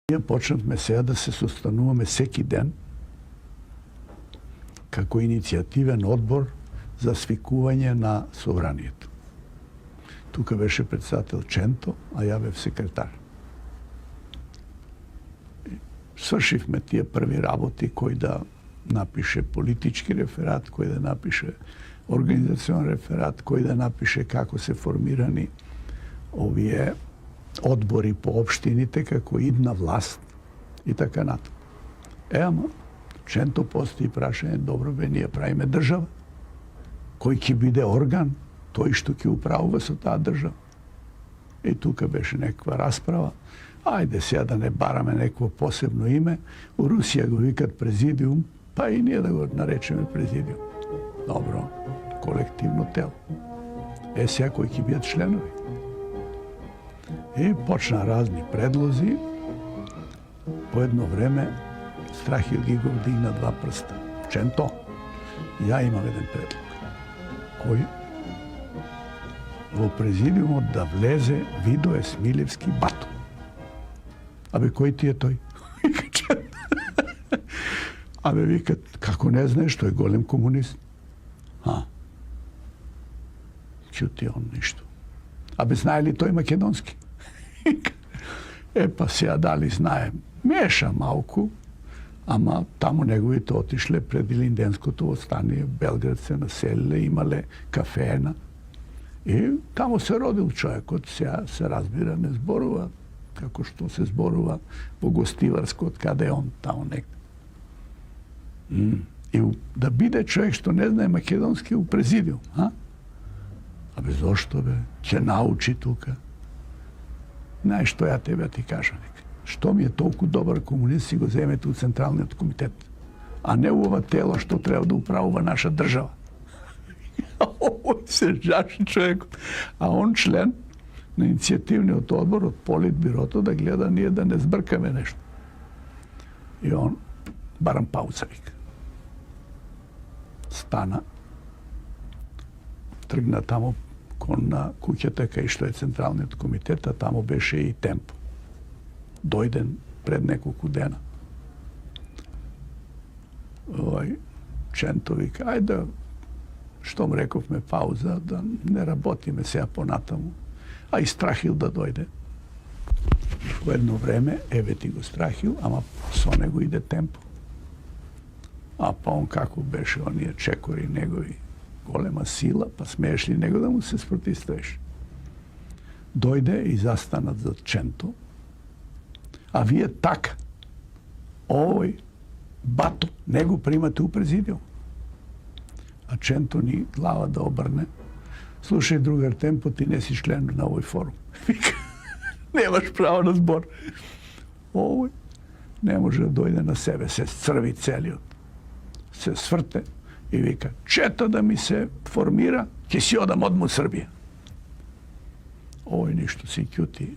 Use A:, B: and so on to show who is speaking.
A: Ние почнавме сега да се состануваме всеки ден како иницијативен одбор за свикување на собранието. Тука беше председател Ченто, а ја бев секретар. Свршивме тие први работи, кој да напише политички реферат, кој да напише организационен реферат, кој да напише како се формирани овие одбори по општините како идна власт и така натаму. Ама, Ченто постои прашање, добро бе, ние правиме држава. Кој ќе биде орган, тој што ќе управува со таа држава. И тука беше некаква расправа. Ајде сега да не бараме некакво посебно име. У Русија го викат президиум, па и ние да го наречеме президиум. Добро, колективно тело. Сега кои ќе бидат членови. И почна разни предлози. По едно време Страхил Гигов дигна два прста. Ченто, ја имам еден предлог. Кој? Во президиумот да влезе Видое Смилевски Бато. Абе, кој ти е тој? Абе, викат, како не знаеш, тој е голем комунист. Чути он ништо. Абе, знае ли тој македонски? Па сега дали знае. Меша малку, ама таму неговите отишле пред Илинденското восстание, Белград се населиле, имале кафеена. И таму се родил човекот, сега се разбира, не зборува како што се зборува во Гостиварско, од каде е он, таму некде. И да биде човек што не знае македонски у президиум, Абе, зошто бе? Ќе научи тука. Знаеш што ја тебе ти кажа нека. Што ми е толку добар комунист, си го земете у Централниот комитет, а не у ова тело што треба да управува наша држава. Овој се жаши човекот. А он член на иницијативниот одбор од Политбирото да гледа ние да не збркаме нешто. И он, барам пауза, вика. Стана, тргна таму кон на куќата кај што е Централниот комитет, а таму беше и Темпо. Дојден пред неколку дена. Ченто вика, ајде, штом рековме пауза, да не работиме сега понатаму. А и Страхил да дојде. По едно време, еве ти го Страхил, ама со него иде Темпо. А па он како беше, оние чекори негови, голема сила, па смееш ли него да му се спротивставиш? Дојде и застанат за Ченто, а вие така, овој Бато, не го примате у президиум. А Ченто ни глава да обрне. Слушај, другар Темпо, ти не си член на овој форум. Вика, немаш право на збор. Овој не може да дојде на себе, се црви целиот. Се сврте и вика, чета да ми се формира, ќе си одам одма од Србија. Овој ништо си ќути.